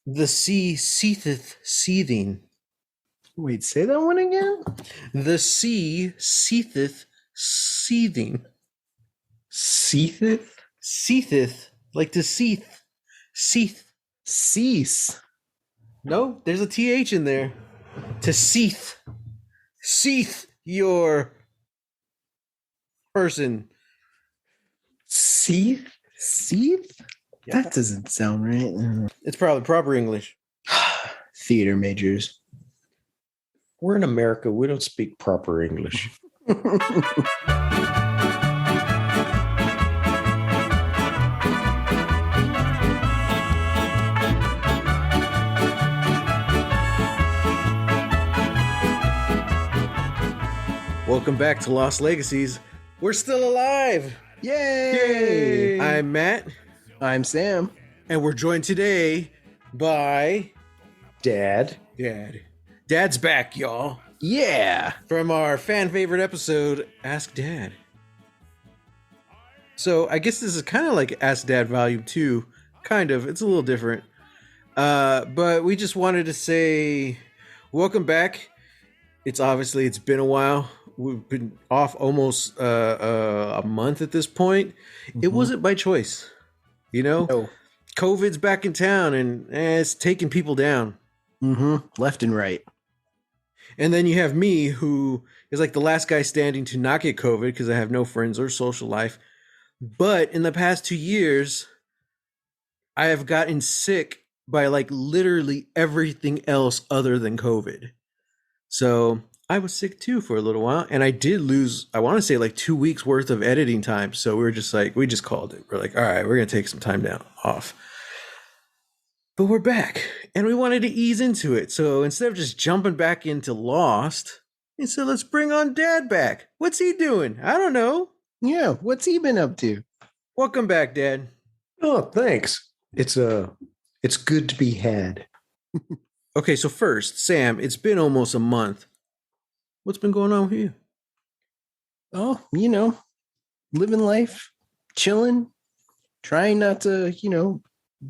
The sea seetheth seething. Wait, say that one again? The sea seetheth seething. Seetheth? Seetheth, like to seeth. Seeth. Cease. No, there's a TH in there. To seeth. Seeth your person. Seeth? Seeth? Yeah. That doesn't sound right. It's probably proper English. Theater majors. We're in America. We don't speak proper English. Welcome back to Lost Legacies. We're still alive. Yay! I'm Matt. I'm Sam. And we're joined today by Dad. Dad. Dad's back, y'all. Yeah! From our fan favorite episode, Ask Dad. So I guess this is kind of like Ask Dad Volume 2. Kind of. It's a little different. But we just wanted to say welcome back. It's been a while. We've been off almost a month at this point. Mm-hmm. It wasn't by choice. You know? No. COVID's back in town and it's taking people down. Mm-hmm. Left and right. And then you have me, who is like the last guy standing to not get COVID because I have no friends or social life. But in the past 2 years, I have gotten sick by like literally everything else other than COVID. So I was sick too for a little while, and I did lose, I want to say like 2 weeks worth of editing time. So we just called it. We're like, all right, we're going to take some time off. But we're back, and we wanted to ease into it. So instead of just jumping back into Lost, we said, let's bring on Dad back. What's he doing? I don't know. Yeah, what's he been up to? Welcome back, Dad. Oh, thanks. It's good to be had. Okay, so first, Sam, it's been almost a month. What's been going on with you? Oh, living life, chilling, trying not to,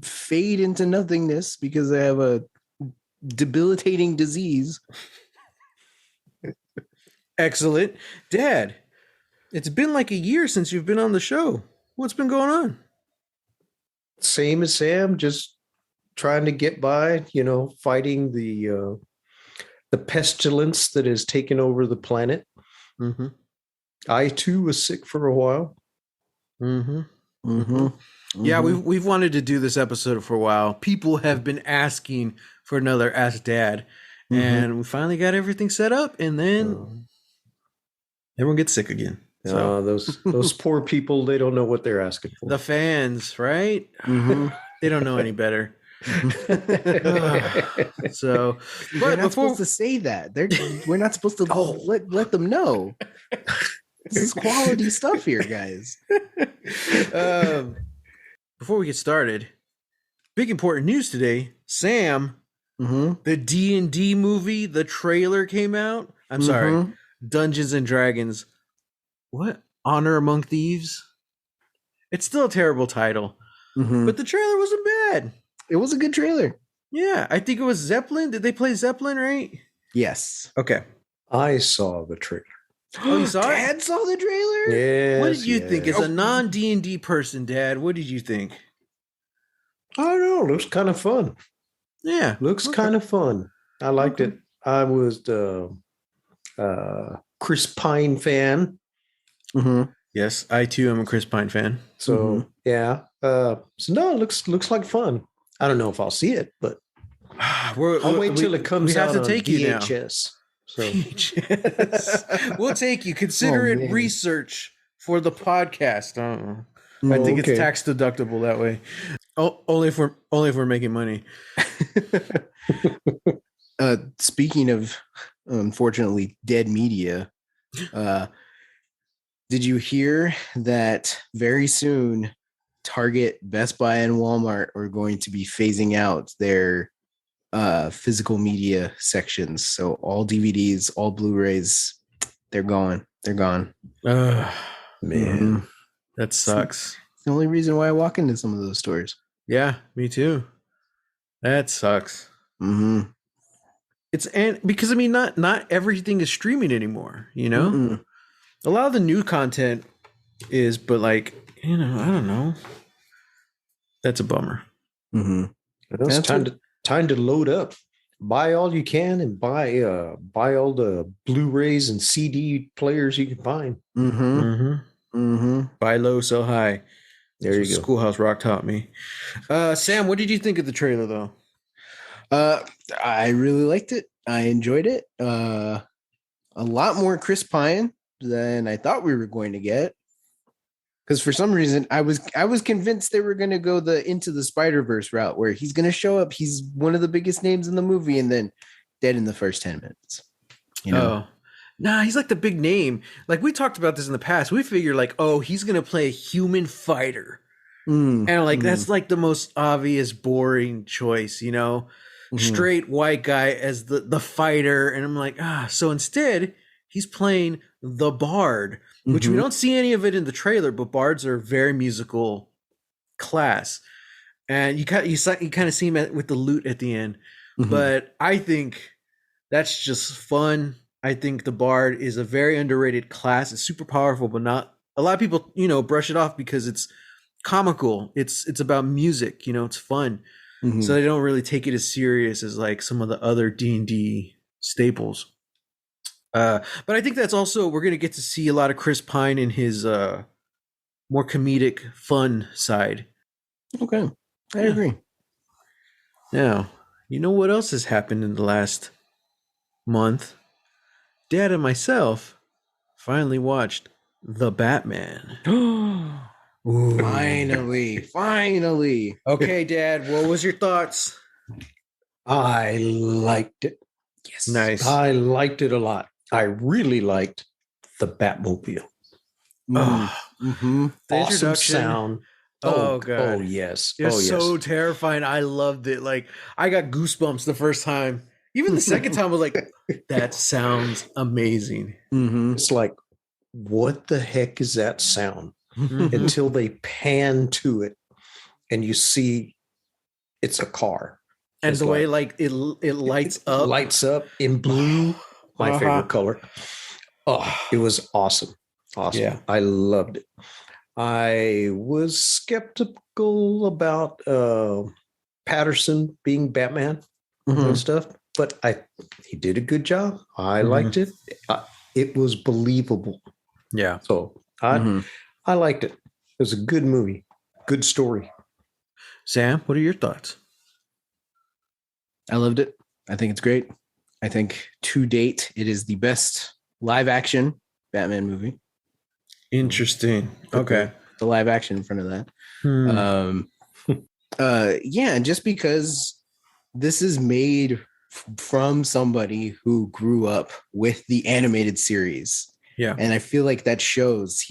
fade into nothingness because I have a debilitating disease. Excellent. Dad, it's been like a year since you've been on the show. What's been going on? Same as Sam, just trying to get by, fighting the pestilence that has taken over the planet. Mm-hmm. I too was sick for a while. Mm-hmm. Mm-hmm. Yeah, we've wanted to do this episode for a while. People have been asking for another Ask Dad, and we finally got everything set up, and then everyone gets sick again. So those poor people, they don't know what they're asking for. The fans, right? Mm-hmm. They don't know any better. So, we're not supposed to say that. We're not supposed to let them know. This is quality stuff here, guys. Before we get started, big important news today. Sam, the D&D movie, the trailer came out. I'm sorry, Dungeons and Dragons. What? Honor Among Thieves? It's still a terrible title, but the trailer wasn't bad. It was a good trailer. Yeah, I think it was Zeppelin. Did they play Zeppelin, right? Yes. Okay. I saw the trailer. Oh, you saw it? Dad saw the trailer? Yes. What did you think? As a non-D&D person, Dad, what did you think? I don't know. Looks kind of fun. Yeah. Looks kind of fun. I liked it. I was the Chris Pine fan. Mm-hmm. Yes, I too am a Chris Pine fan. So yeah. So no, it looks like fun. I don't know if I'll see it, but I'll wait till it comes out on VHS. So. VHS. We'll take you. Consider it research for the podcast. I think it's tax deductible that way. Only if we're making money. Speaking of, unfortunately, dead media, did you hear that very soon Target, Best Buy, and Walmart are going to be phasing out their physical media sections? So all DVDs, all Blu-rays, they're gone. They're gone. Man, that sucks. It's the only reason why I walk into some of those stores. Yeah, me too. That sucks. Mm-hmm. And because I mean, not everything is streaming anymore. You know, Mm-mm. a lot of the new content is, but like, I don't know. That's a bummer. Mm-hmm. It's That's what. time to load up. Buy all you can and buy all the Blu-rays and CD players you can find. Mm-hmm. Mm-hmm. Mm-hmm. Buy low, sell high. That's There what you go. Schoolhouse Rock taught me. Sam, what did you think of the trailer, though? Uh, I really liked it. I enjoyed it. A lot more Chris Pine than I thought we were going to get. Because for some reason I was convinced they were going to go the Into the Spider-Verse route where he's going to show up. He's one of the biggest names in the movie, and then dead in the first 10 minutes. You know. Oh, nah, he's like the big name. Like we talked about this in the past. We figured like, oh, he's gonna play a human fighter, and like that's like the most obvious, boring choice, straight white guy as the fighter, and I'm like, so instead he's playing the bard, which we don't see any of it in the trailer, but bards are very musical class, and you kind of see him with the lute at the end, but I think that's just fun. I think the bard is a very underrated class. It's super powerful, but not a lot of people, brush it off because it's comical. It's about music, it's fun. So they don't really take it as serious as like some of the other D&D staples. But I think that's also we're going to get to see a lot of Chris Pine in his more comedic, fun side. Okay, I agree. Now, you know what else has happened in the last month? Dad and myself finally watched The Batman. Finally. Okay, Dad, what was your thoughts? I liked it. Yes. Nice. I liked it a lot. I really liked the Batmobile. Mm-hmm. The Awesome introduction. sound. Oh, God. Oh yes. It was Oh yes. so terrifying. I loved it. Like I got goosebumps the first time. Even the second time I was like, that sounds amazing. Mm-hmm. It's like, what the heck is that sound? Mhm. Until they pan to it and you see it's a car. And It's the way like it lights up. Lights up in blue. My Uh-huh. favorite color. Oh, it was awesome. Awesome. Yeah. I loved it. I was skeptical about Patterson being Batman and stuff, but he did a good job. I liked it. It was believable. Yeah. So I liked it. It was a good movie, good story. Sam, what are your thoughts? I loved it. I think it's great. I think to date, it is the best live action Batman movie. Interesting. Okay. The live action in front of that. Yeah, and just because this is made from somebody who grew up with the animated series. Yeah. And I feel like that shows.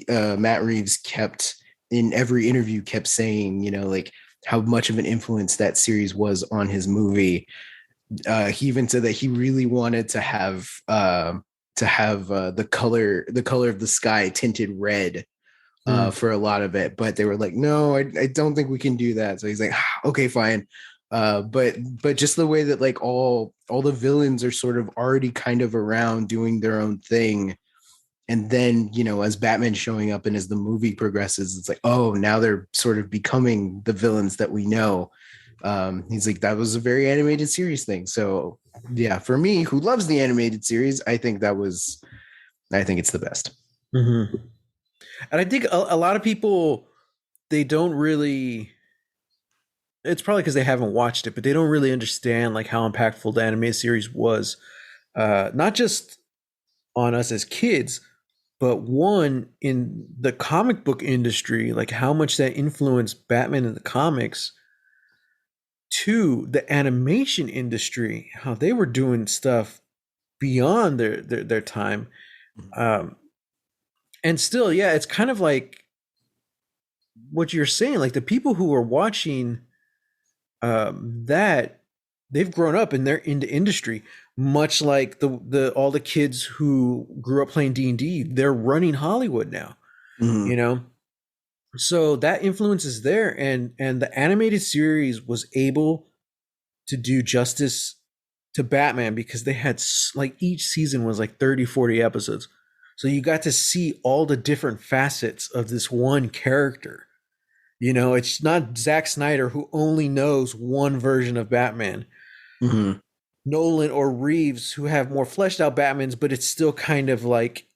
Matt Reeves kept in every interview kept saying, like how much of an influence that series was on his movie. He even said that he really wanted to have the color of the sky tinted red for a lot of it, but they were like, no, I don't think we can do that. So he's like, okay, fine. But just the way that like all the villains are sort of already kind of around doing their own thing. And then, as Batman showing up and as the movie progresses, it's like, oh, now they're sort of becoming the villains that we know. He's like, that was a very animated series thing. So yeah, for me, who loves the animated series, I think it's the best. Mm-hmm. And I think a lot of people, they don't really, it's probably because they haven't watched it, but they don't really understand like how impactful the animated series was. Not just on us as kids, but one in the comic book industry, like how much that influenced Batman in the comics. To the animation industry, how they were doing stuff beyond their time. And still, yeah, it's kind of like what you're saying, like the people who are watching that, they've grown up and they're into industry, much like the all the kids who grew up playing D&D, they're running Hollywood now. So that influence is there, and the animated series was able to do justice to Batman because they had like each season was like 30, 40 episodes. So you got to see all the different facets of this one character. You know, it's not Zack Snyder who only knows one version of Batman. Mm-hmm. Nolan or Reeves who have more fleshed out Batmans, but it's still kind of like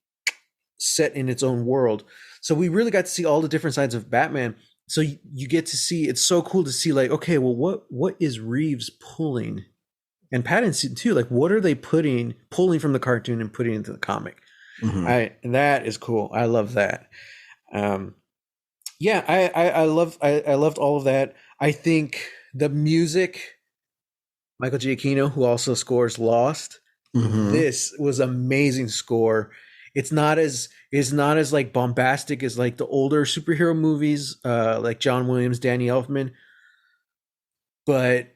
set in its own world. So we really got to see all the different sides of Batman. So you get to see, it's so cool to see like, okay, well, what is Reeves pulling? And Pattinson too, like what are they pulling from the cartoon and putting into the comic? Mm-hmm. That is cool. I love that. Yeah, I loved all of that. I think the music, Michael Giacchino, who also scores Lost, Mm-hmm. this was amazing score. It's not as like bombastic as like the older superhero movies, like John Williams, Danny Elfman, but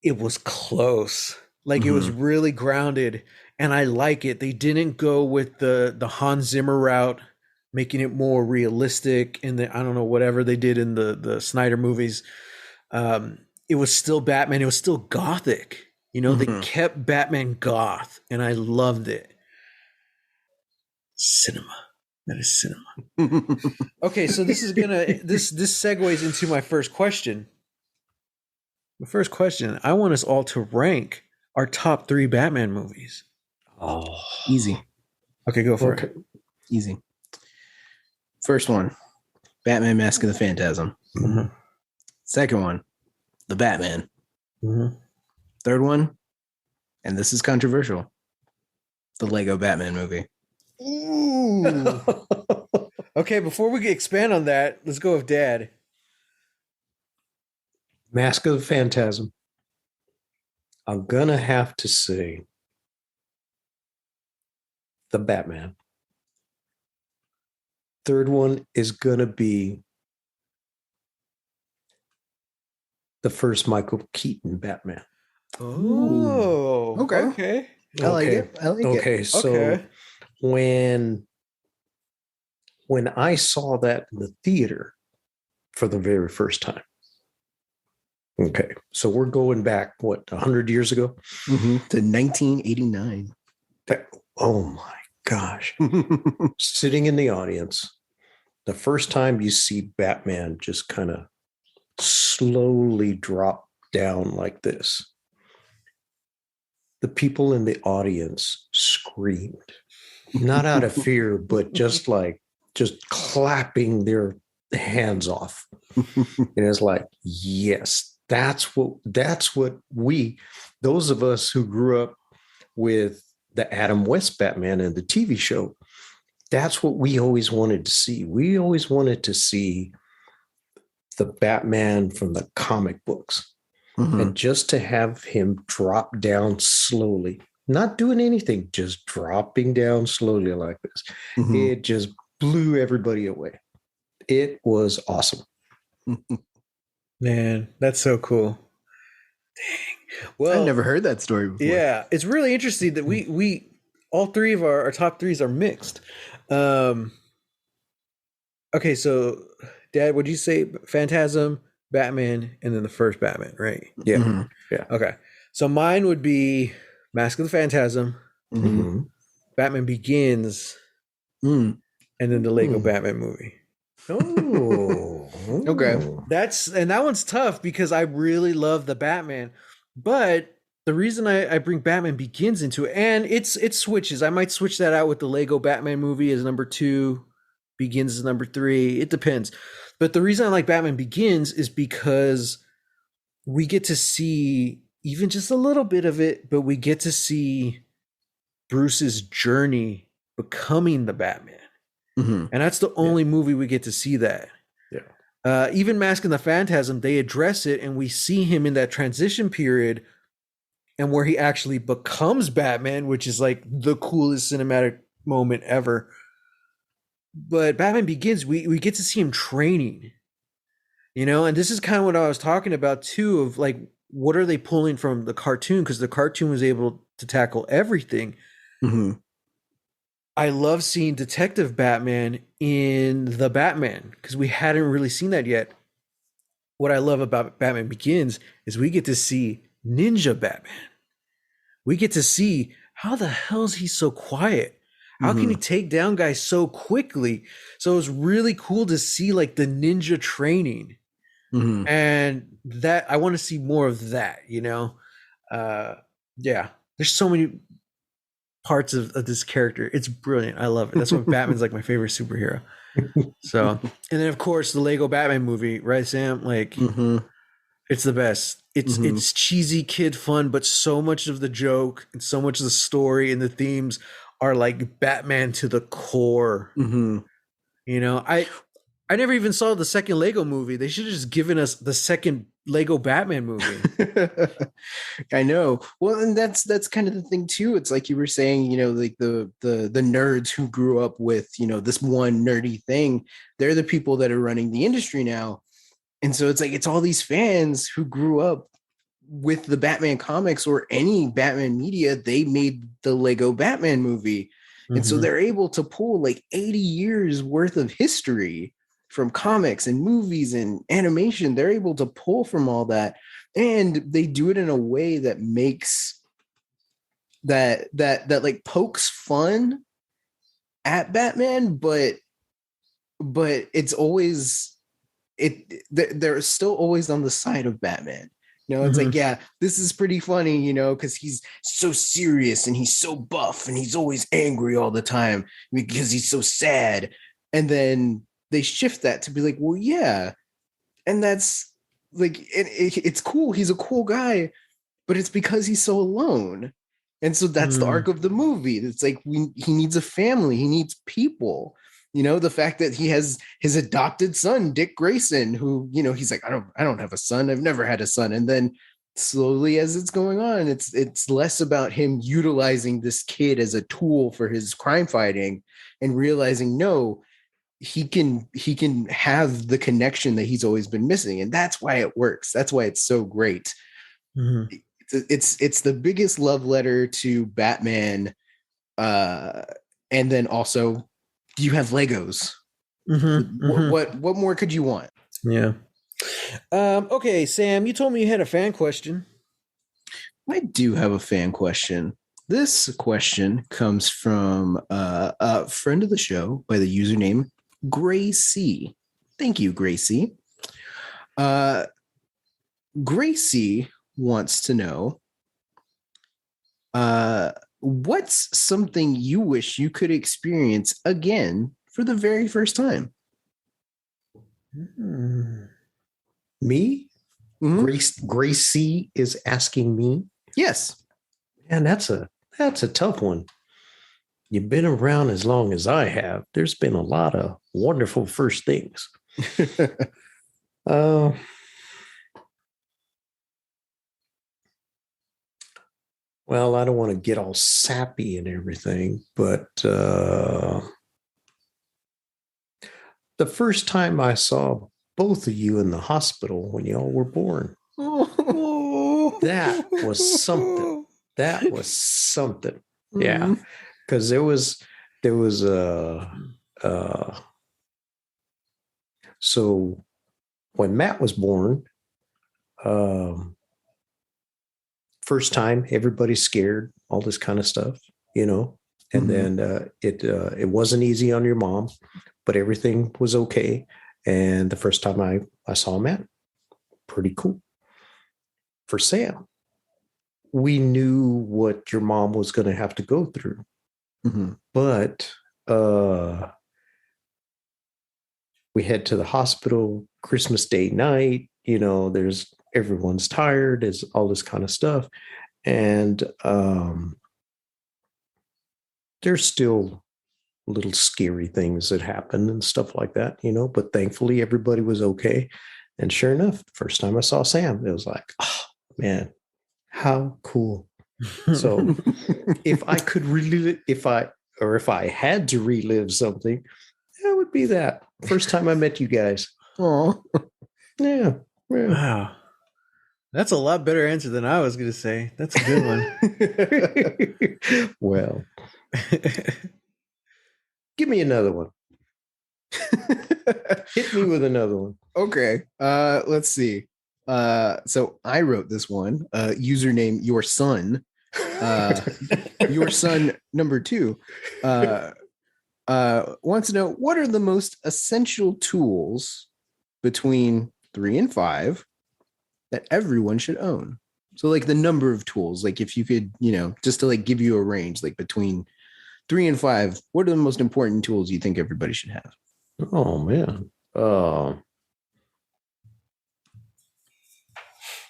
it was close. Like it was Mm-hmm. really grounded, and I like it. They didn't go with the Hans Zimmer route, making it more realistic. And I don't know whatever they did in the Snyder movies. It was still Batman. It was still gothic. You know, they Mm-hmm. kept Batman goth, and I loved it. Cinema. That is cinema. Okay, so this segues into my first question. The first question, I want us all to rank our top 3 Batman movies. Oh, Easy. Okay, go for it. Easy. First one, Batman Mask of the Phantasm. Mhm. Second one, The Batman. Mhm. Third one, and this is controversial, the Lego Batman movie. Ooh. Okay, before we expand on that, let's go with Dad. Mask of the Phantasm. I'm gonna have to say the Batman. Third one is gonna be the first Michael Keaton Batman. Oh, Okay. Okay. I like it. I like it. Okay, so Okay. when I saw that in the theater for the very first time. Okay, so we're going back, what, 100 years ago? Mm-hmm. To 1989. Oh my gosh. Sitting in the audience, the first time you see Batman just kind of slowly drop down like this, the people in the audience screamed, not out of fear, but just clapping their hands off. And it's like, yes, that's what we, those of us who grew up with the Adam West Batman and the TV show, that's what we always wanted to see. We always wanted to see the Batman from the comic books. Mm-hmm. And just to have him drop down slowly, not doing anything, just dropping down slowly like this, Mm-hmm. it just blew everybody away. It was awesome. Man, that's so cool. Dang. Well, I've never heard that story before. Yeah, it's really interesting that we all 3 of our top 3s are mixed. Okay, so Dad, would you say Phantasm, Batman, and then the first Batman, right? Yeah. Mm-hmm. Yeah. Okay. So mine would be Mask of the Phantasm, Mm-hmm. Mm-hmm. Batman Begins, Mm. and then the Lego Batman movie. Oh, Okay. That one's tough because I really love the Batman, but the reason I bring Batman Begins into it, and it switches. I might switch that out with the Lego Batman movie as number 2, Begins as number 3. It depends. But the reason I like Batman Begins is because we get to see even just a little bit of it, but we get to see Bruce's journey becoming the Batman. Mm-hmm. And that's the only movie we get to see that. Yeah. Even Mask and the Phantasm, they address it, and we see him in that transition period and where he actually becomes Batman, which is like the coolest cinematic moment ever. But Batman Begins, we get to see him training, you know, and this is kind of what I was talking about too, of like, what are they pulling from the cartoon? Because the cartoon was able to tackle everything. Mm-hmm. I love seeing Detective Batman in the Batman because we hadn't really seen that yet. What I love about Batman Begins is we get to see Ninja Batman. We get to see how the hell is he so quiet? How can he take down guys so quickly? So it was really cool to see like the ninja training. And that I want to see more of that, you know? Yeah. There's so many parts of this character. It's brilliant. I love it. That's why Batman's like my favorite superhero. So, and then of course the Lego Batman movie, right, Sam? Like it's the best. It's cheesy kid fun, but so much of the joke and so much of the story and the themes are like Batman to the core. You know, I never even saw the second Lego movie. They should have just given us the second Lego Batman movie. I know. Well, and that's kind of the thing too. It's like you were saying, you know, like the nerds who grew up with, you know, this one nerdy thing, they're the people that are running the industry now. And so it's like it's all these fans who grew up with the Batman comics or any Batman media. They made the Lego Batman movie. And so they're able to pull like 80 years worth of history from comics and movies and animation. They're able to pull from all that, and they do it in a way that makes that like pokes fun at Batman, but it's always they're still always on the side of Batman. You know, it's like, yeah, this is pretty funny, you know, because he's so serious and he's so buff and he's always angry all the time because he's so sad. And then they shift that to be like, well, yeah. And that's like, it's cool. He's a cool guy, but it's because he's so alone. And so that's the arc of the movie. It's like he needs a family. He needs people. You know, the fact that he has his adopted son, Dick Grayson, who, you know, he's like, I don't have a son. I've never had a son. And then slowly as it's going on, it's less about him utilizing this kid as a tool for his crime fighting and realizing, no, he can have the connection that he's always been missing. And that's why it works. That's why it's so great. It's the biggest love letter to Batman. And then also, you have Legos. What more could you want? Yeah. Okay, Sam, you told me you had a fan question. I do have a fan question. This question comes from a friend of the show by the username Gracie. Thank you, Gracie. Gracie wants to know what's something you wish you could experience again for the very first time? Me? Gracie is asking me? Yes. And that's a tough one. You've been around as long as I have. There's been a lot of wonderful first things. Well, I don't want to get all sappy and everything, but the first time I saw both of you in the hospital when y'all were born, that was something. That was something. Yeah. Because there was so when Matt was born, first time, everybody's scared, all this kind of stuff, you know, and then it wasn't easy on your mom, but everything was okay. And the first time I saw Matt, pretty cool. For Sam, we knew what your mom was going to have to go through, but we head to the hospital Christmas Day night, you know, everyone's tired, is all this kind of stuff. And there's still little scary things that happen and stuff like that, you know, but thankfully everybody was okay. And sure enough, the first time I saw Sam, it was like, oh man, how cool. So if I could relive, if I had to relive something, that would be that first time I met you guys. Oh, yeah. Wow. That's a lot better answer than I was going to say. That's a good one. Well, give me another one. Hit me with another one. Okay. Let's see. So I wrote this one. Username your son. Uh, your son number two. Uh, wants to know what are the most essential tools between 3 and 5 that everyone should own. So like the number of tools, like if you could, just to like give you a range, like between 3 and 5, what are the most important tools you think everybody should have? Oh man. A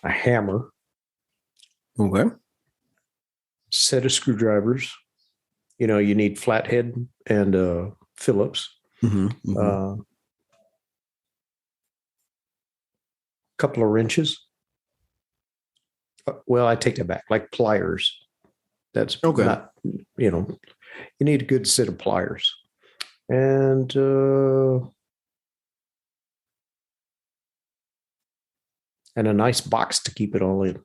hammer, Okay. set of screwdrivers. You need flathead and Phillips. A couple of wrenches. Well, I take that back. Like pliers. That's Okay. not. You need a good set of pliers, and a nice box to keep it all in.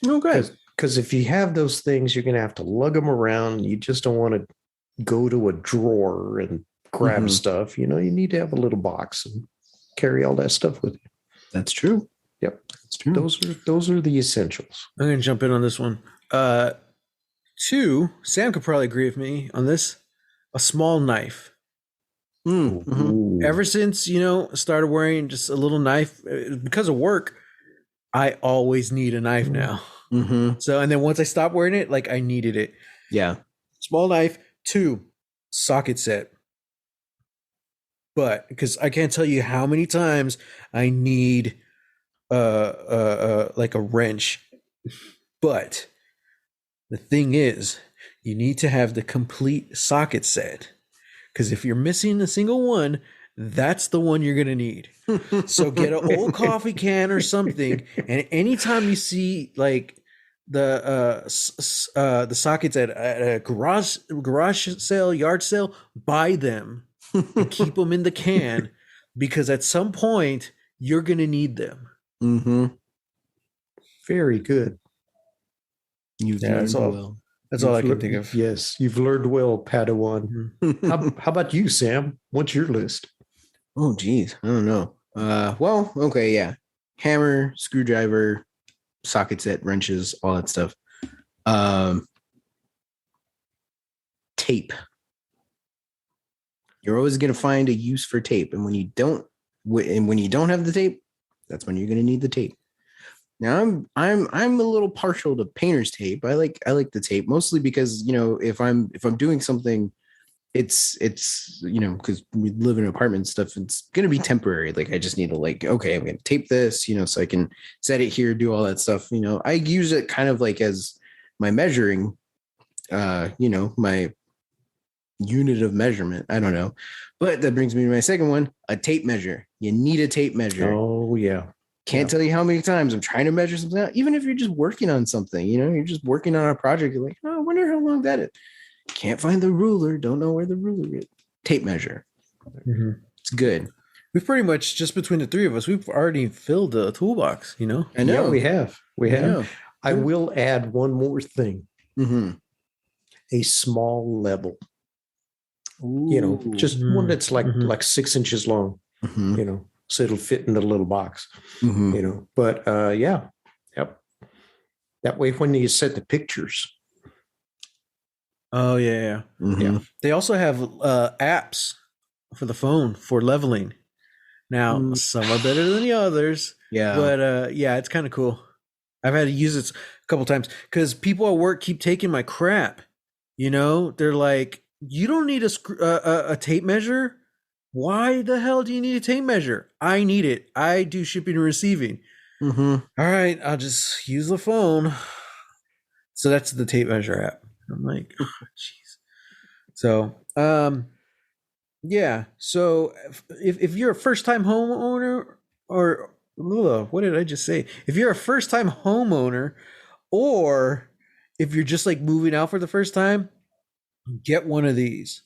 Okay. Because if you have those things, you're going to have to lug them around. You just don't want to go to a drawer and grab stuff. You need to have a little box and carry all that stuff with you. That's true. Yep, that's true. Those are the essentials. I'm going to jump in on this one. 2, Sam could probably agree with me on this. A small knife. Ever since, started wearing just a little knife because of work, I always need a knife now. So, and then once I stopped wearing it, like I needed it. Yeah. Small knife. 2, socket set. But because I can't tell you how many times I need like a wrench. But the thing is, you need to have the complete socket set. Because if you're missing a single one, that's the one you're going to need. So get an old coffee can or something. And anytime you see like the sockets at a garage sale, yard sale, buy them and keep them in the can. Because at some point, you're going to need them. Very good. You've learned well. That's all I can think of. Yes, you've learned well, Padawan. How about you, Sam? What's your list? Oh, geez. I don't know. Well, okay, yeah. Hammer, screwdriver, socket set, wrenches, all that stuff. Tape. You're always going to find a use for tape. And when you don't have the tape, that's when you're going to need the tape. Now I'm a little partial to painter's tape. I like the tape mostly because if I'm doing something, it's because we live in an apartment and stuff, it's gonna be temporary. Like I just need to okay, I'm gonna tape this, so I can set it here, do all that stuff. I use it kind of like as my measuring, my unit of measurement. I don't know, but that brings me to my second one: a tape measure. You need a tape measure. Oh yeah. Can't tell you how many times I'm trying to measure something out, even if you're just working on something, you're just working on a project. You're like, oh, I wonder how long that is. Can't find the ruler. Don't know where the ruler is. Tape measure. It's good. We've pretty much, just between the three of us, we've already filled the toolbox, I know. Yeah, we have. I will add one more thing. A small level. Ooh. Just one that's like 6 inches long, so it'll fit in the little box, but yep. That way when you set the pictures. Oh yeah. They also have apps for the phone for leveling. Now some are better than the others. But it's kind of cool. I've had to use it a couple times because people at work keep taking my crap. They're like, you don't need a tape measure. Why the hell do you need a tape measure? I need it. I do shipping and receiving. All right, I'll just use the phone. So that's the tape measure app. I'm like, oh, jeez. So, yeah. So if you're a first-time homeowner, or what did I just say? If you're a first-time homeowner, or if you're just like moving out for the first time, get one of these.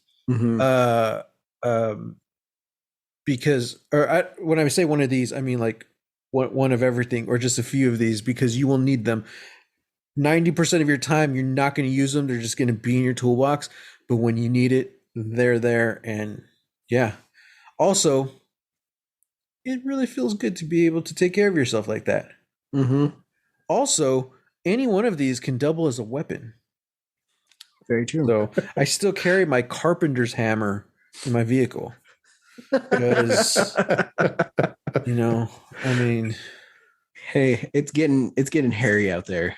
Because, when I say one of these, I mean like one of everything, or just a few of these, because you will need them. 90% of your time, you're not going to use them. They're just going to be in your toolbox. But when you need it, they're there. And yeah. Also, it really feels good to be able to take care of yourself like that. Mm-hmm. Also, any one of these can double as a weapon. Very true. So I still carry my carpenter's hammer in my vehicle because, I mean, Hey, it's getting hairy out there.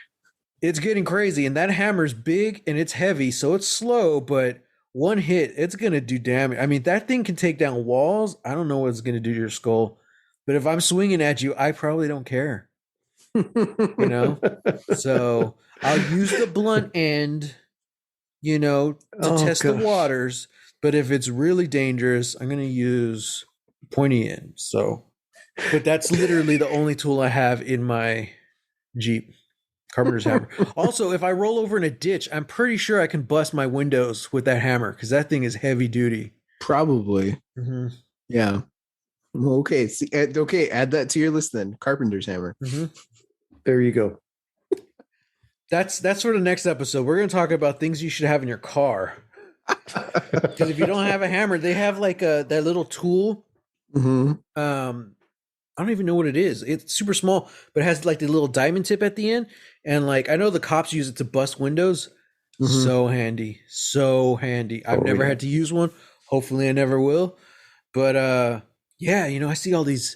it's getting crazy, and that hammer's big and it's heavy, so it's slow, but one hit, it's gonna do damage. I mean, that thing can take down walls. I don't know what it's gonna do to your skull, but if I'm swinging at you, I probably don't care. You know, so I'll use the blunt end, to Oh test the gosh. waters. But if it's really dangerous, I'm gonna use pointy end. So, but that's literally the only tool I have in my Jeep. Carpenter's hammer. Also, if I roll over in a ditch, I'm pretty sure I can bust my windows with that hammer because that thing is heavy duty. Probably. Mm-hmm. Yeah. Well, okay. See, okay. Add that to your list then. Carpenter's hammer. Mm-hmm. There you go. That's for the next episode. We're going to talk about things you should have in your car. Because if you don't have a hammer, they have like that little tool. Mm-hmm. I don't even know what it is. It's super small, but it has like the little diamond tip at the end. And like I know the cops use it to bust windows. Mm-hmm. So handy. So handy. I've never yeah. had to use one. Hopefully I never will. But yeah, I see all these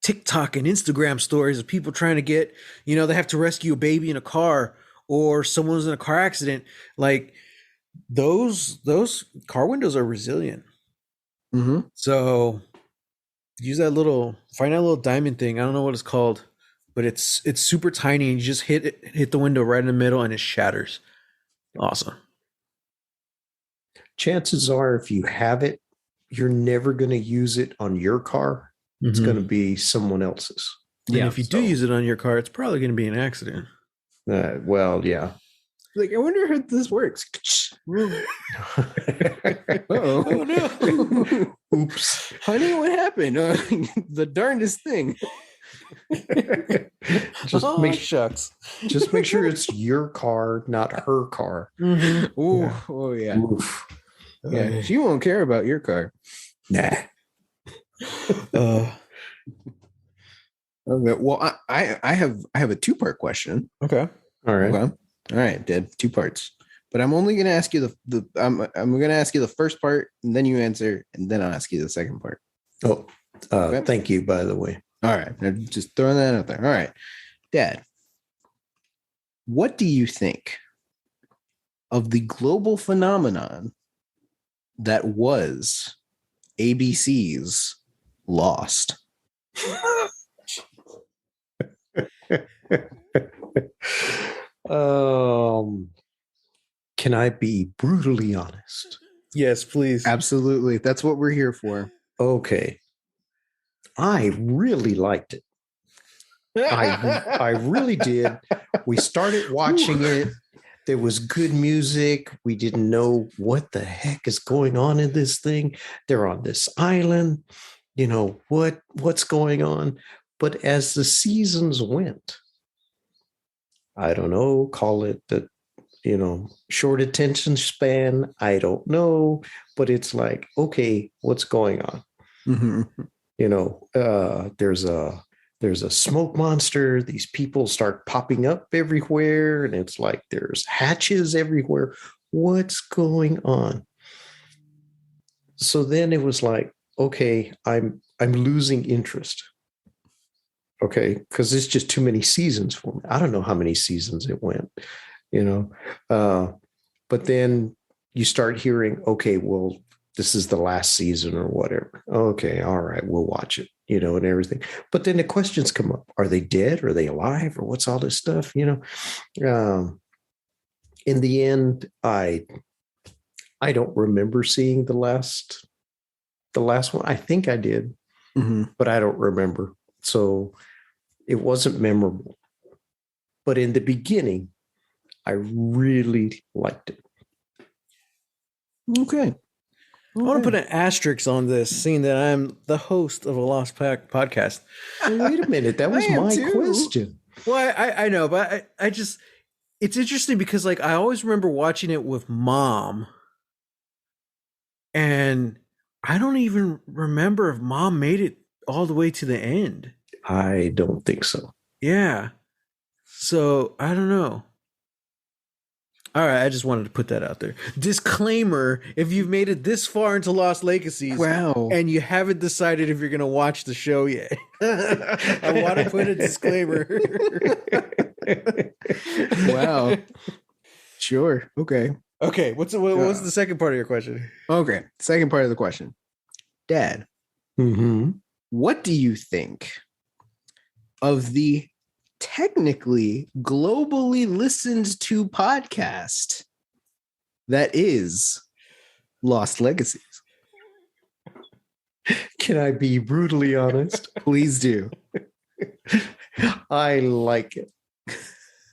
TikTok and Instagram stories of people trying to get, they have to rescue a baby in a car or someone's in a car accident. Like those car windows are resilient. Mm-hmm. So find that little diamond thing. I don't know what it's called, but it's super tiny and you just hit the window right in the middle and it shatters. Awesome. Chances are, if you have it, you're never going to use it on your car. It's Mhm. going to be someone else's. And Yeah, if you do use it on your car, it's probably going to be an accident. Well, yeah. Like, I wonder how this works. Oh Oh no. Oops. Honey, what happened? The darndest thing. Shucks. Just make sure it's your car, not her car. Mm-hmm. Ooh, Yeah. oh yeah. Oof. Yeah, she won't care about your car. Nah. Uh, Okay. Well, I have a two-part question. okay. All right. Okay. All right, Dad. Two parts. But I'm only gonna ask you I'm gonna ask you the first part, and then you answer, and then I'll ask you the second part. Oh, Okay. thank you, by the way. All right. I'm just throwing that out there. All right. Dad, what do you think of the global phenomenon that was ABC's Lost? Can I be brutally honest? Yes, please. Absolutely. That's what we're here for. Okay. I really liked it. I really did. We started watching it. There was good music. We didn't know what the heck is going on in this thing. They're on this island. What's going on? But as the seasons went, I don't know, call it the short attention span. I don't know, but it's like, okay, what's going on? Mm-hmm. There's a smoke monster. These people start popping up everywhere, and it's like there's hatches everywhere. What's going on? So then it was like, okay, I'm losing interest. Okay, because it's just too many seasons for me. I don't know how many seasons it went, but then you start hearing, okay, well, this is the last season or whatever. Okay, all right, we'll watch it, and everything. But then the questions come up: are they dead? Are they alive? Or what's all this stuff? In the end, I don't remember seeing the last one. I think I did, but I don't remember. So it wasn't memorable. But in the beginning, I really liked it. Okay. I want to put an asterisk on this, seeing that I'm the host of a Lost Pack podcast. Hey, wait a minute. That was my question. Well, I know, but I just, it's interesting because like I always remember watching it with Mom, and I don't even remember if Mom made it all the way to the end. I don't think so. Yeah. So I don't know. All right, I just wanted to put that out there. Disclaimer: if you've made it this far into Lost Legacies, Wow. and you haven't decided if you're going to watch the show yet, I want to put a disclaimer. Wow. Sure. Okay. Okay, what's the second part of your question? Okay. Second part of the question. Dad, Mm-hmm. what do you think of the technically globally listened to podcast that is Lost Legacies? Can I be brutally honest? Please do. I like it.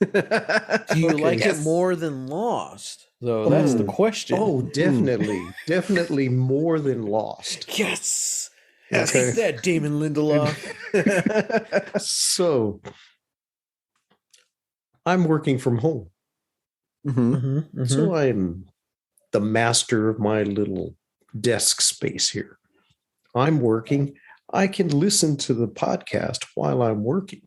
Do you Okay, like yes. it more than Lost? Though that's the question. Oh, definitely more than Lost. Yes. Okay. Take that, Damon Lindelof. So I'm working from home. Mhm. So I'm the master of my little desk space here. I'm working. I can listen to the podcast while I'm working.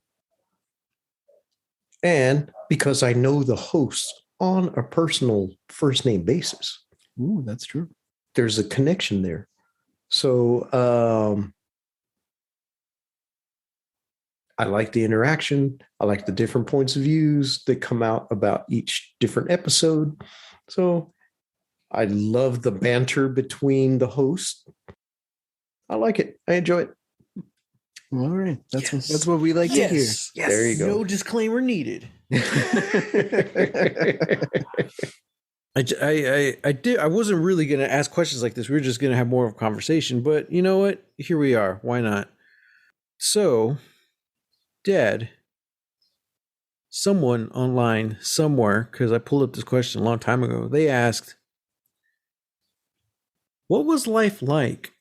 And because I know the host on a personal first name basis, Ooh, that's true. there's a connection there. So I like the interaction. I like the different points of views that come out about each different episode. So I love the banter between the hosts. I like it. I enjoy it. All right. Yes. That's what we like to hear. Yes. There you go. No disclaimer needed. I wasn't really going to ask questions like this. We were just going to have more of a conversation, but you know what? Here we are. Why not? So, Dad, someone online somewhere, because I pulled up this question a long time ago, they asked, what was life like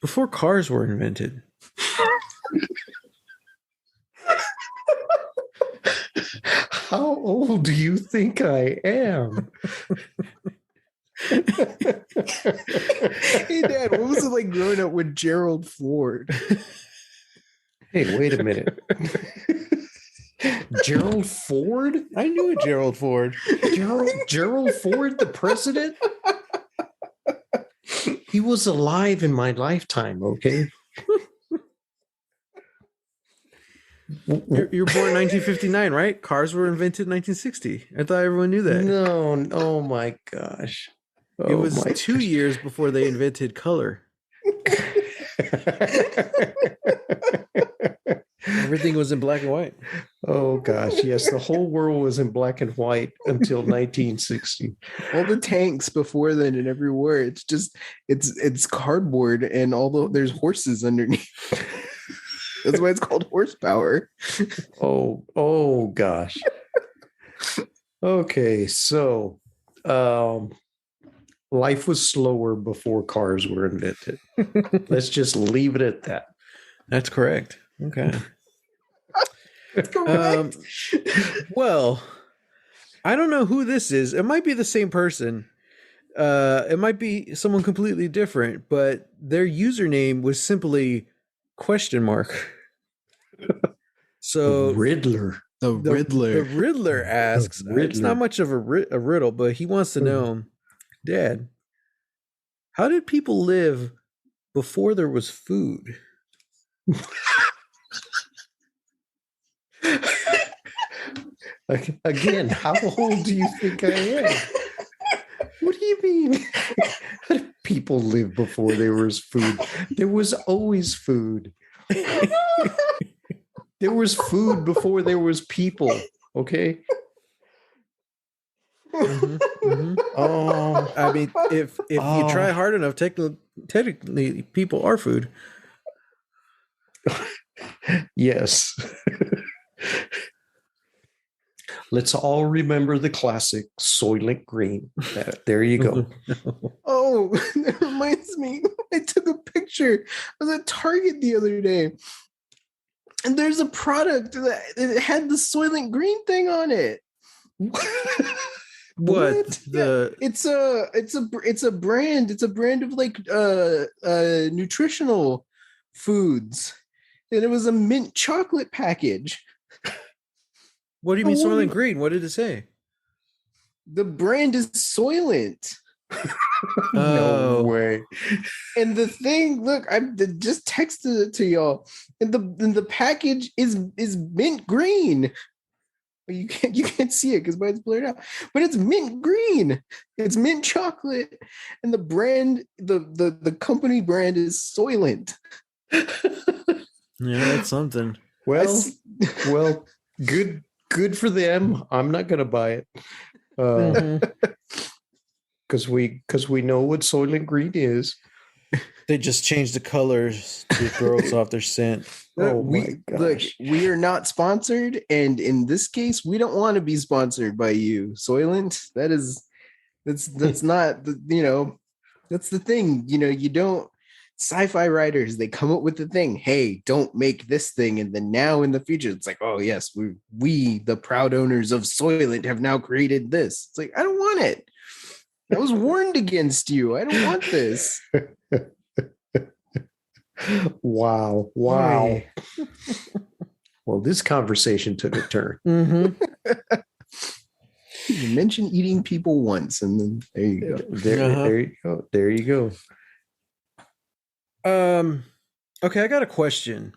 before cars were invented? How old do you think I am? Hey, Dad, what was it like growing up with Gerald Ford? Hey, wait a minute. Gerald Ford? I knew a Gerald Ford. Gerald Ford, the president? He was alive in my lifetime, okay? You're born in 1959, right? Cars were invented in 1960. I thought everyone knew that. No, oh my gosh. It was 2 years before they invented color. Everything was in black and white. Oh gosh, yes, the whole world was in black and white until 1960. All the tanks before then and everywhere, it's just it's cardboard and there's horses underneath. That's why it's called horsepower. Oh gosh. Okay, so life was slower before cars were invented. Let's just leave it at that. That's correct. Okay. Correct. Well, I don't know who this is. It might be the same person. It might be someone completely different, but their username was simply ? So Riddler. The Riddler. The Riddler asks, The Riddler. it's not much of a riddle, but he wants to know, Dad, how did people live before there was food? Again, how old do you think I am? What do you mean? How did people live before there was food? There was always food. There was food before there was people. Okay. Oh, I mean, if you try hard enough, technically people are food. yes. Let's all remember the classic Soylent Green. There you go. Oh, that reminds me. I took a picture. I was at Target the other day, and there's a product that it had the Soylent Green thing on it. What? Yeah, it's a brand. It's a brand of like nutritional Foods, and it was a mint chocolate package. What do you I mean Soylent wonder- Green? What did it say? The brand is Soylent. No Oh. way. And the thing, look, just texted it to y'all. And the package is mint green. You can't see it because mine's blurred out, but it's mint green. It's mint chocolate, and the brand, the company brand is Soylent. Yeah, that's something. Well, well, good for them. I'm not gonna buy it. Mhm. Because we know what Soylent Green is. They just changed the colors to throw us off their scent. Oh we my look, gosh. we are not sponsored, and in this case, we don't want to be sponsored by you, Soylent. That's not that's the thing. You don't. Sci-fi writers, they come up with the thing. Hey, don't make this thing, and then now in the future, it's like, oh yes, we the proud owners of Soylent have now created this. It's like, I don't want it. I was warned against you. I don't want this. Wow. Well, this conversation took a turn. Mm-hmm. You mentioned eating people once, and then there you go. There you go. There you go. Okay, I got a question.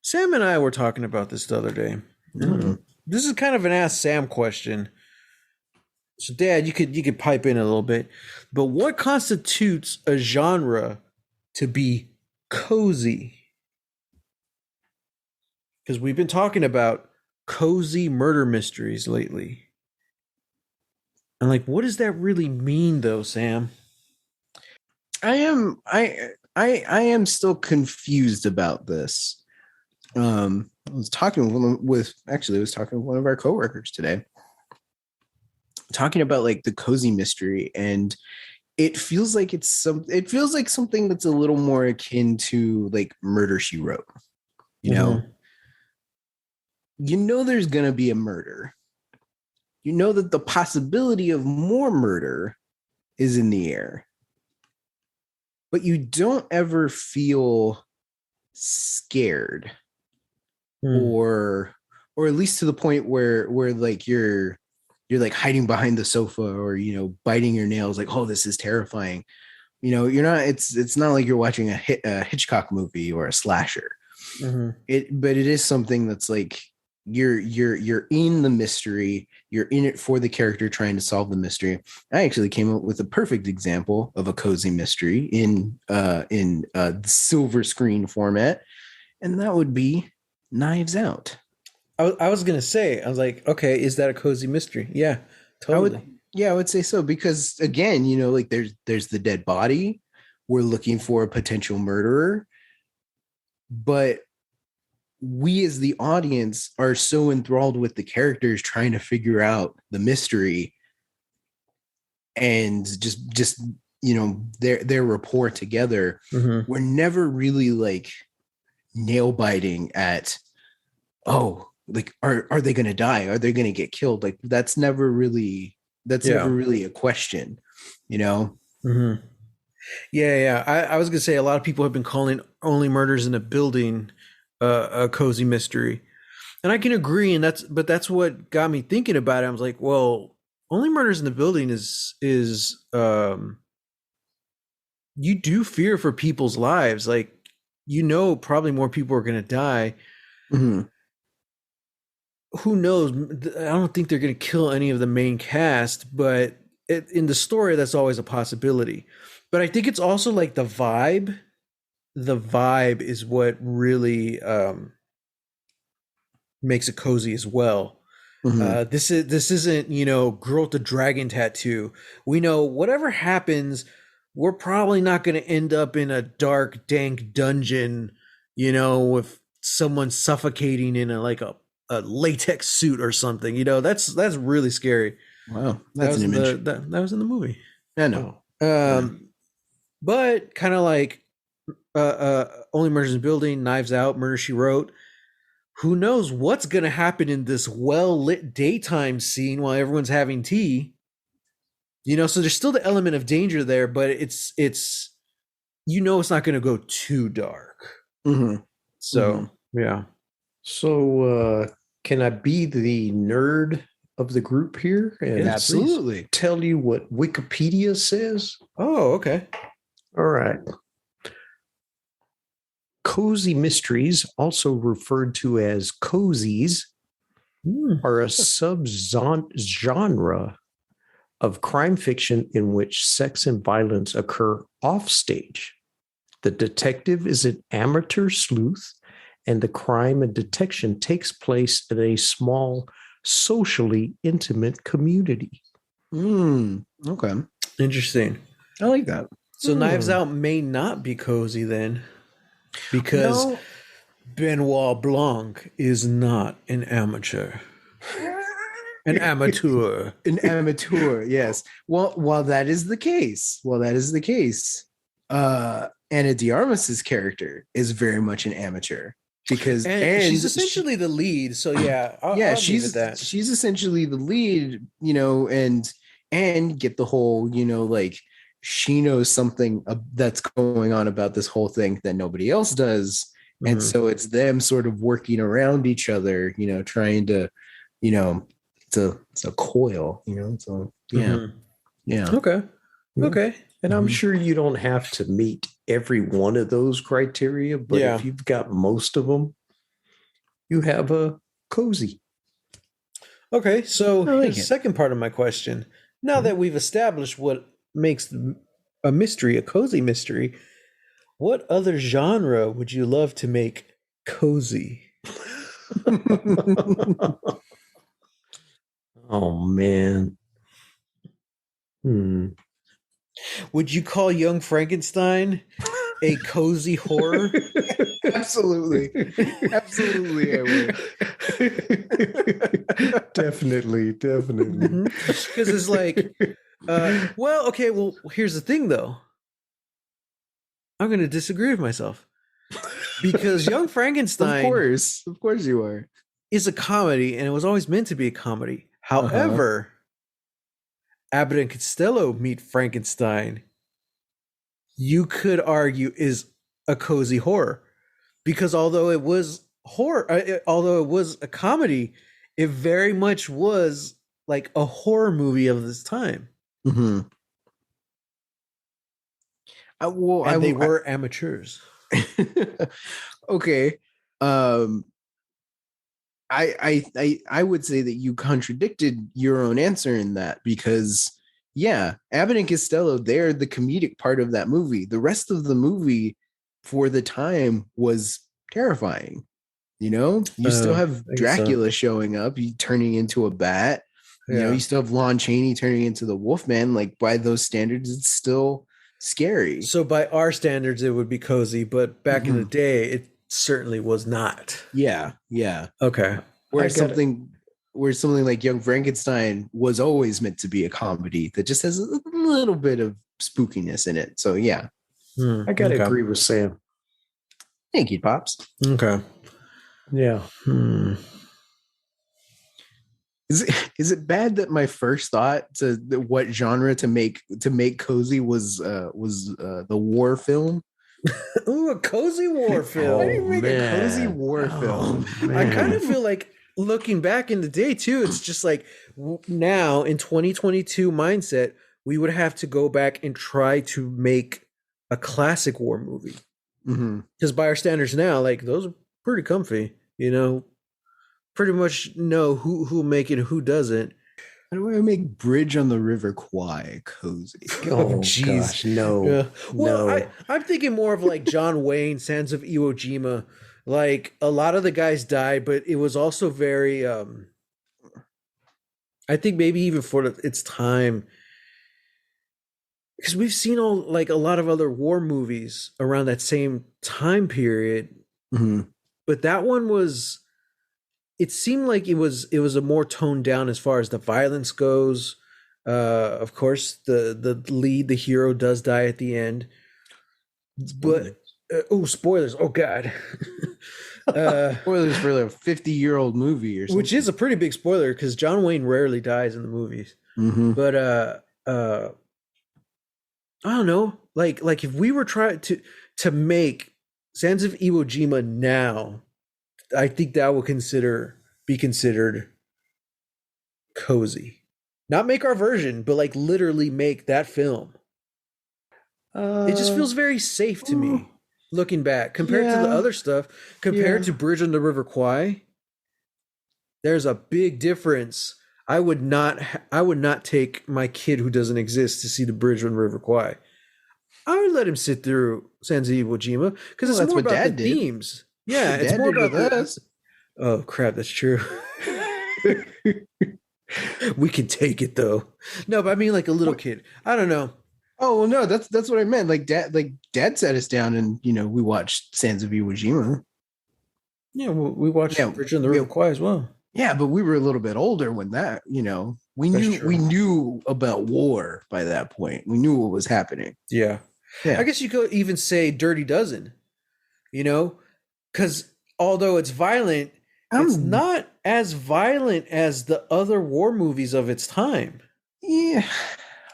Sam and I were talking about this the other day. Mhm. This is kind of an Ask Sam question. So, Dad, you could pipe in a little bit. But what constitutes a genre to be cozy? Because we've been talking about cozy murder mysteries lately. And like, what does that really mean, though, Sam? I am still confused about this. I was talking with one of our coworkers today, talking about like the cozy mystery, and it feels like it feels like something that's a little more akin to like Murder She Wrote. There's gonna be a murder. You know that the possibility of more murder is in the air, but you don't ever feel scared, or at least to the point where like you're like hiding behind the sofa, or biting your nails, like, oh, this is terrifying. You're not. It's not like you're watching a Hitchcock movie or a slasher. But it is something that's like you're in the mystery. You're in it for the character trying to solve the mystery. I actually came up with a perfect example of a cozy mystery in the silver screen format, and that would be Knives Out. I was gonna say, I was like, okay, is that a cozy mystery? Yeah, totally. I would say so, because again, like there's the dead body. We're looking for a potential murderer, but we as the audience are so enthralled with the characters trying to figure out the mystery, and just their rapport together. We're never really like nail biting at, oh, like are they going to die? Are they going to get killed? Like that's never really a question, Yeah. I was gonna say a lot of people have been calling Only Murders in a Building a cozy mystery, and I can agree. And that's what got me thinking about it. I was like, well, Only Murders in the Building is you do fear for people's lives. Like, probably more people are gonna die. Who knows? I don't think they're gonna kill any of the main cast, but in the story, that's always a possibility. But I think it's also like the vibe. The vibe is what really makes it cozy as well. This isn't girl with the dragon tattoo. We know whatever happens, we're probably not going to end up in a dark, dank dungeon, with someone suffocating in a latex suit or something. That's really scary. Wow, that's an image. That was in the movie. I know. But kind of like Only Murders in the Building, Knives Out, Murder She Wrote. Who knows what's going to happen in this well-lit daytime scene while everyone's having tea? So there's still the element of danger there, but it's not going to go too dark. Mhm. So yeah. So, can I be the nerd of the group here and Yes, Absolutely. tell you what Wikipedia says? Oh, okay. All right. Cozy mysteries, also referred to as cozies, are a subgenre of crime fiction in which sex and violence occur off stage. The detective is an amateur sleuth, and the crime and detection takes place in a small, socially intimate community. Okay. Interesting. I like that. So Knives Out may not be cozy then, because No. Benoit Blanc is not an amateur. An amateur. An amateur, yes. Well, while that is the case, Anna de Armas's character is very much an amateur because And she's essentially the lead. So yeah, I'll give it that. she's essentially the lead, and get the whole, like she knows something that's going on about this whole thing that nobody else does. And Mhm. so it's them sort of working around each other, trying to, it's a coil, so yeah. Mhm. Yeah. Okay. Okay. And I'm Mhm. sure you don't have to meet every one of those criteria, but Yeah. if you've got most of them, you have a cozy. Okay. So I like here's the it. second part of my question. Now that we've established what makes a mystery a cozy mystery, what other genre would you love to make cozy? Oh man. Would you call Young Frankenstein a cozy horror? Absolutely. Absolutely, I would. Definitely. Because it's like, well, okay, well, here's the thing though. I'm going to disagree with myself. Because Young Frankenstein Of course you are. is a comedy and it was always meant to be a comedy. Uh-huh. However, Abbott and Costello meet Frankenstein, you could argue is a cozy horror. Because although it was although it was a comedy, it very much was like a horror movie of this time. Mm-hmm. And they were amateurs. Okay. I would say that you contradicted your own answer in that because yeah, Abbott and Costello, they're the comedic part of that movie. The rest of the movie for the time was terrifying. You still have Dracula showing up, turning into a bat. You still have Lon Chaney turning into the Wolfman. Like by those standards, it's still scary. So by our standards, it would be cozy, but back in the day, it certainly was not. Yeah. Okay. Where something like Young Frankenstein was always meant to be a comedy that just has a little bit of spookiness in it. So yeah. I gotta agree with Sam. Thank you, Pops. Okay. Yeah. Is it bad that my first thought to what genre to make cozy was the war film? Ooh, a cozy war film. How do you make a cozy war film? I kind of feel like looking back in the day too, it's just like now in 2022 mindset, we would have to go back and try to make a classic war movie. Because by our standards now, like those are pretty comfy, pretty much know who make it and who doesn't. How do I make Bridge on the River Kwai cozy? Oh, jeez, no. Yeah. Well, no. I'm thinking more of like John Wayne, Sands of Iwo Jima. Like a lot of the guys died, but it was also very. I think maybe even for its time, because we've seen a lot of other war movies around that same time period, but that one was. It seemed like it was a more toned down as far as the violence goes. Of course, the lead, the hero, does die at the end. But spoilers! Oh God, spoilers for a 50-year-old movie or something. Which is a pretty big spoiler because John Wayne rarely dies in the movies. But I don't know. Like if we were trying to make Sands of Iwo Jima now, I think that will be considered cozy. Not make our version, but like literally make that film. It just feels very safe to me looking back compared to the Yeah. other stuff. Compared Yeah. to Bridge on the River Kwai, there's a big difference. I would not take my kid who doesn't exist to see the Bridge on the River Kwai. I would let him sit through Sands of Iwo Jima because Well, it's that's more what about the Dad did. themes. Yeah, What it's Dad more did about with the. us. Oh crap, that's true. We can take it though. No, but I mean like a little kid. I don't know. Oh well, no, that's what I meant. Dad sat us down and we watched Sands of Iwo Jima. Yeah, we watched Yeah, Bridge on the River Kwai as well. yeah, but we were a little bit older when that, we That's knew true. we knew about war by that point. We knew what was happening. Yeah. Yeah. I guess you could even say Dirty Dozen, because although it's violent, it's not as violent as the other war movies of its time. Yeah.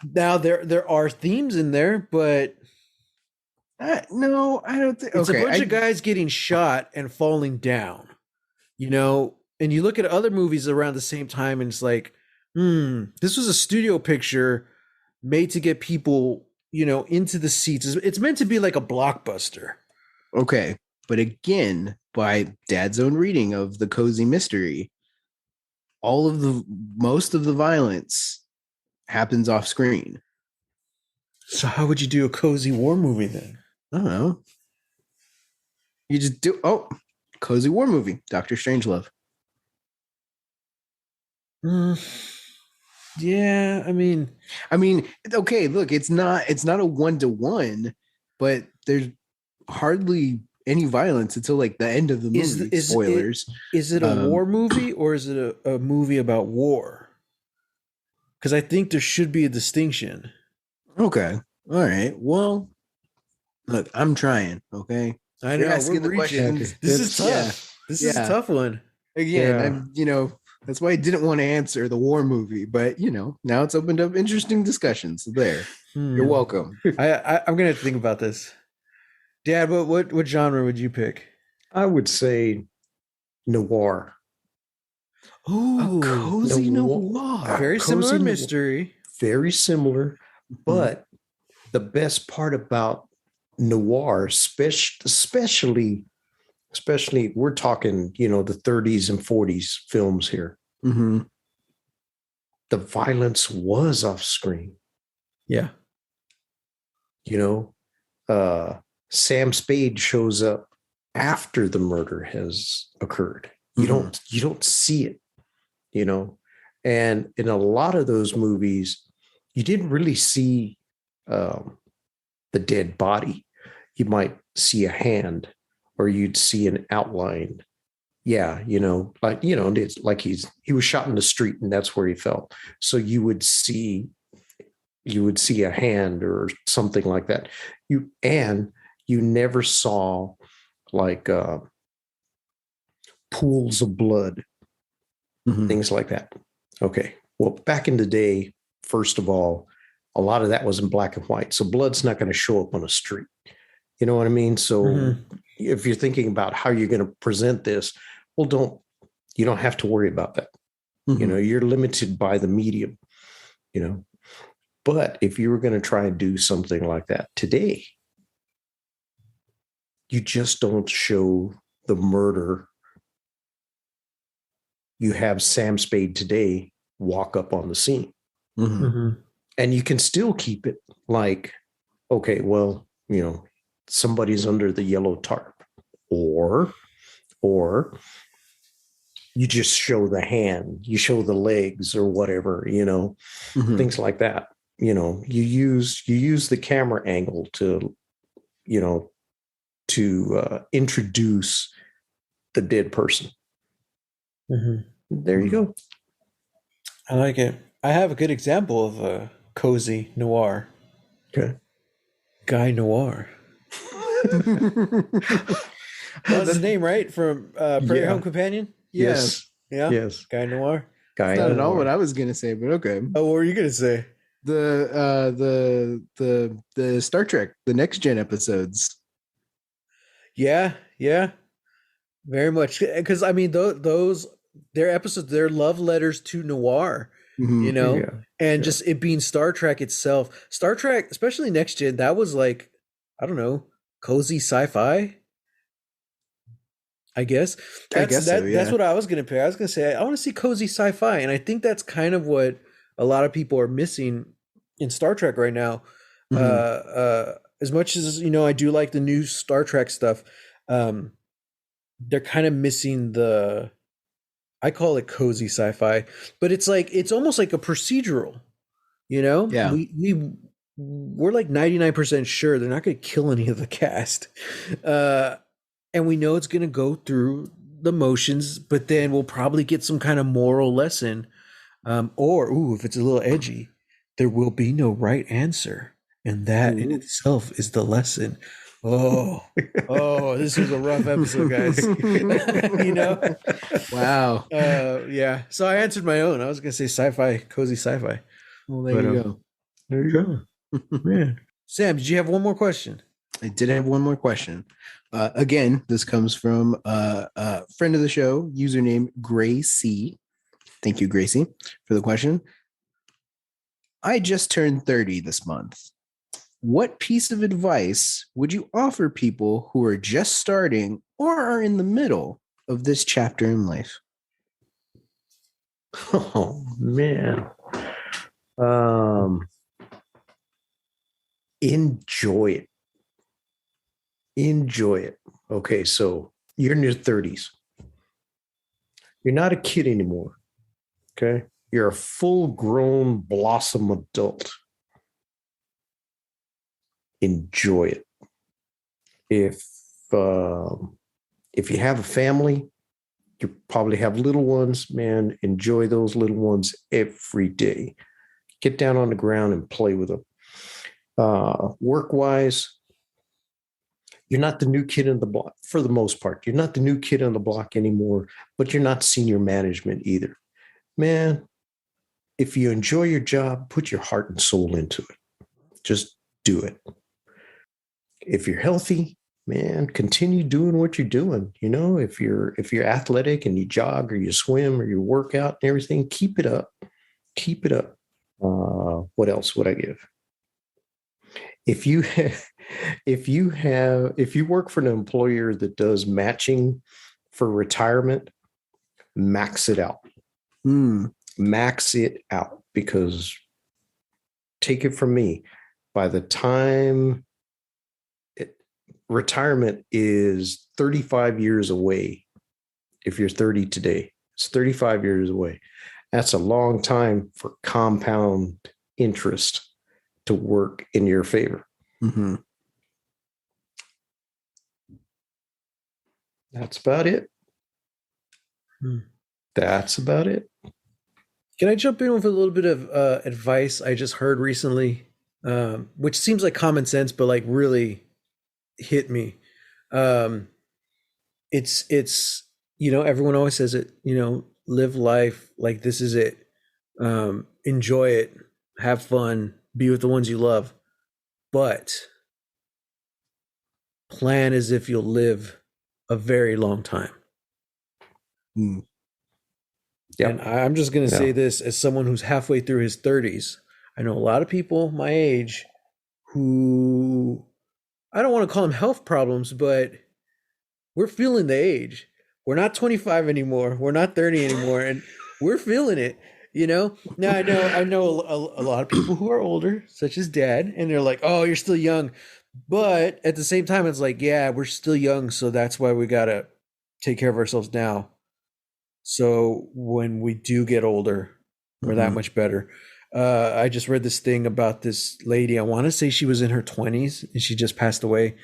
Now there are themes in there, but No, I don't think it's a bunch of guys getting shot and falling down, and you look at other movies around the same time and it's like, this was a studio picture made to get people, into the seats. It's meant to be like a blockbuster. Okay. But again, by Dad's own reading of the cozy mystery, most of the violence happens off screen. So how would you do a cozy war movie then? I don't know. You just do cozy war movie, Doctor Strangelove. Yeah, I mean, okay, look, it's not a 1-to-1, but there's hardly any violence until like the end of the movie. Spoilers. Is it a war movie or is it a movie about war? Because I think there should be a distinction. Okay. All right. Well, look, I'm trying. Okay. I know. We're the questions. This is tough. Yeah. This is a tough one. Again, that's why I didn't want to answer the war movie, but now it's opened up interesting discussions. There, you're welcome. I'm gonna have to think about this. Dad, what genre would you pick? I would say noir. Oh, cozy noir. Very similar mystery. Very similar, but the best part about noir, especially we're talking, the 30s and 40s films here. Mm-hmm. The violence was off screen. Yeah. Sam Spade shows up after the murder has occurred. You don't see it, and in a lot of those movies, you didn't really see the dead body. You might see a hand or you'd see an outline. Yeah, it's like he was shot in the street and that's where he fell. So you would see a hand or something like that. You never saw like pools of blood, things like that. Okay. Well, back in the day, first of all, a lot of that was in black and white. So blood's not going to show up on a street. You know what I mean? So if you're thinking about how you're going to present this, well, you don't have to worry about that. You're limited by the medium, but if you were going to try and do something like that today, you just don't show the murder. You have Sam Spade today walk up on the scene. And you can still keep it like, okay, well, somebody's under the yellow tarp, or you just show the hand, you show the legs or whatever, things like that. You use the camera angle to introduce the dead person. There you go. I like it. I have a good example of a cozy noir. Okay. Guy Noir. That's his name, right? From Prairie Home Companion? Yes. Yeah? Yes. Guy Noir. That's not at all what I was gonna say, but okay. Oh, what were you gonna say? The Star Trek, the Next Gen episodes. Yeah, yeah, very much. Because I mean, those their episodes, their love letters to noir, you Mhm. know, Yeah. and Yeah. just it being Star Trek itself. Star Trek, especially Next Gen, that was like, I don't know, cozy sci-fi. I guess I guess so, that's yeah. what I was gonna pick. I was gonna say I want to see cozy sci-fi, and I think that's kind of what a lot of people are missing in Star Trek right now. Mhm. As much as I do like the new Star Trek stuff. Um, they're kind of missing the. I call it cozy sci-fi, but it's almost like a procedural. You know, Yeah. we're like 99% sure they're not going to kill any of the cast. Uh, and we know it's going to go through the motions, but then we'll probably get some kind of moral lesson. Or, ooh, if it's a little edgy, there will be no right answer. And that in Ooh. itself is the lesson. Oh, oh, this was a rough episode, guys. you know? Wow. Yeah. So I answered my own. I was going to say sci-fi, cozy sci-fi. Well, there But you go. There you go. man. Sam, did you have one more question? I did have one more question. Again, this comes from a friend of the show, username Gracie. Thank you, Gracie, for the question. I just turned 30 this month. What piece of advice would you offer people who are just starting or are in the middle of this chapter in life? Oh man. Um, enjoy it. Enjoy it. Okay, so you're in your 30s. You're not a kid anymore. Okay. You're a full grown blossom adult. Enjoy it. If um, if you have a family, you probably have little ones, man, enjoy those little ones every day. Get down on the ground and play with them. Work wise, you're not the new kid on the block for the most part. You're not the new kid on the block anymore, but you're not senior management either. Man, if you enjoy your job, put your heart and soul into it. Just do it. If you're healthy, man, continue doing what you're doing. If you're athletic and you jog or you swim or you work out and everything, keep it up. Keep it up. What else would I give? If you if you work for an employer that does matching for retirement, max it out. Hmm. Max it out, because take it from me, by the time retirement is 35 years away, if you're 30 today, it's 35 years away. That's a long time for compound interest to work in your favor. Mm-hmm. That's about it. Hmm. That's about it. Can I jump in with a little bit of advice I just heard recently, which seems like common sense, but like really hit me. Um, it's everyone always says it. Live life like this is it. Enjoy it, have fun, be with the ones you love, but plan as if you'll live a very long time. Mm. And Yep. I'm just going to say Yeah. this as someone who's halfway through his 30s. I know a lot of people my age who, I don't want to call them health problems, but we're feeling the age. We're not 25 anymore. We're not 30 anymore. And we're feeling it. Now I know a lot of people who are older, such as dad, and they're like, oh, you're still young. But at the same time, it's like, yeah, we're still young. So that's why we got to take care of ourselves now. So when we do get older, we're that Mm-hmm. much better. I just read this thing about this lady. I want to say she was in her 20s and she just passed away.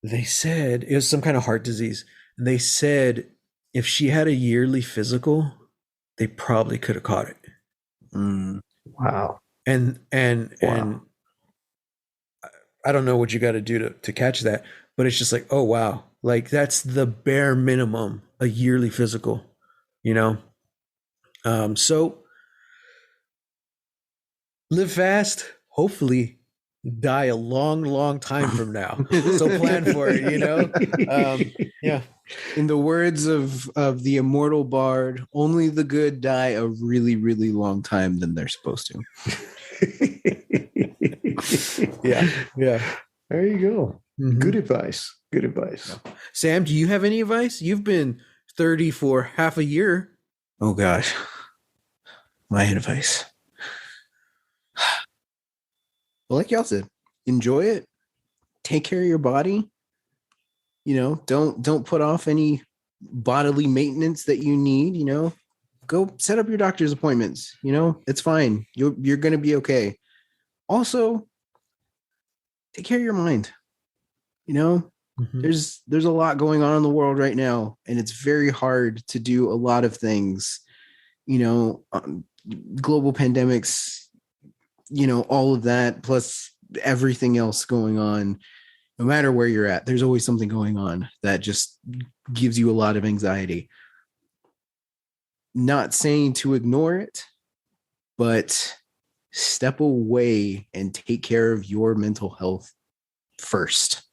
They said it was some kind of heart disease. And they said if she had a yearly physical, they probably could have caught it. Mm. Wow. And I don't know what you got to do to catch that, but it's just like, oh wow, like that's the bare minimum, a yearly physical, you know. So live fast, hopefully die a long, long time from now. So plan for it, you know? Yeah. In the words of the immortal bard, only the good die a really, really long time than they're supposed to. Yeah. Yeah. There you go. Mhm. Good advice. Good advice. Sam, do you have any advice? You've been 30 for half a year. Oh gosh. My advice. Well, like y'all said, enjoy it. Take care of your body. You know, don't put off any bodily maintenance that you need, you know. Go set up your doctor's appointments, you know. It's fine. You're going to be okay. Also, take care of your mind. You know, Mhm. there's a lot going on in the world right now, and it's very hard to do a lot of things. You know, global pandemics, you know, all of that, plus everything else going on. No matter where you're at, there's always something going on that just gives you a lot of anxiety. Not saying to ignore it, but step away and take care of your mental health first.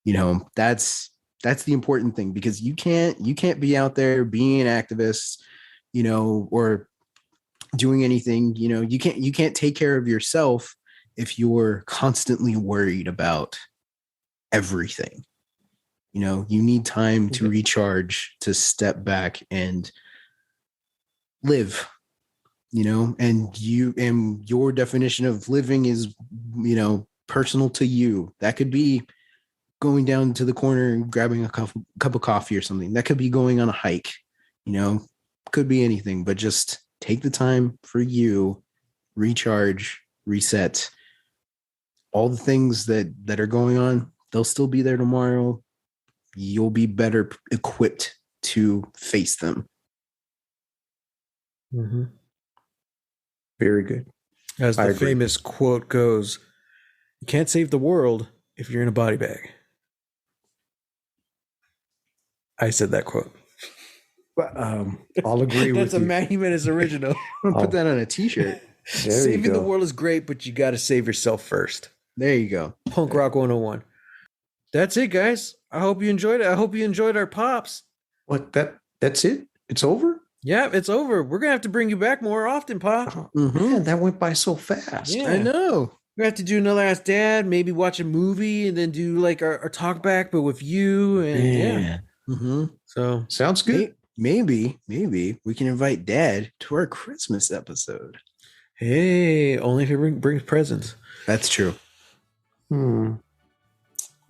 You know, that's the important thing, because you can't be out there being an activist, you know, or doing anything. You know, you can't take care of yourself if you're constantly worried about everything. You know, you need time to recharge, to step back and live. You know, and your definition of living is, you know, personal to you. That could be going down to the corner and grabbing a cup of coffee or something. That could be going on a hike. You know, could be anything, but just take the time for you, recharge, reset. All the things that are going on, they'll still be there tomorrow. You'll be better equipped to face them. Mm-hmm. Very good. As I the agree. famous quote goes, you can't save the world if you're in a body bag. I said that quote. I'll agree with That's a you. Manny Menace original. I'm gonna put that on a t-shirt. There you Saving the go. world is great, but you got to save yourself first. There you go. Punk Rock 101. That's it, guys. I hope you enjoyed it. I hope you enjoyed our pops. What? That's it? It's over? Yeah, it's over. We're going to have to bring you back more often, Pa. Oh, Mhm. man, that went by so fast. Yeah. I know. We have to do another Ask Dad, maybe watch a movie, and then do like our talk back, but with you. And yeah. Mhm. So Sounds good. Maybe we can invite Dad to our Christmas episode. hey, only if he brings presents. That's true.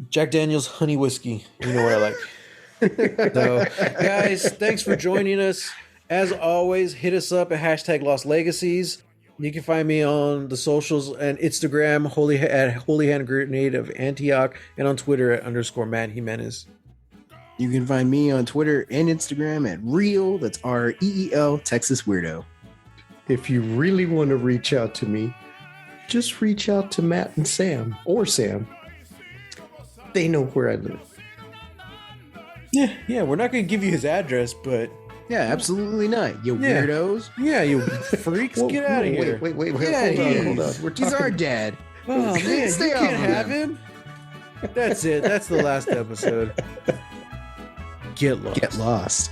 Jack Daniel's honey whiskey. You know what I like. So, guys, thanks for joining us. As always, hit us up at hashtag Lost Legacies. You can find me on the socials and Instagram, at Holy Hand Grenade of Antioch, and on Twitter at _Matt Jimenez. You can find me on Twitter and Instagram at Reel, that's REEL, Texas Weirdo. If you really want to reach out to me, just reach out to Matt and Sam, or Sam. They know where I live. Yeah, we're not going to give you his address, but Yeah, absolutely not. You Yeah. weirdos. yeah, you freaks, Whoa, get out of whoa, here. Wait. Yeah, Hold on. We're He's talking. our dad. Oh, man, Stay you off can't of have him. That's it. That's the last episode. Get lost. Get lost.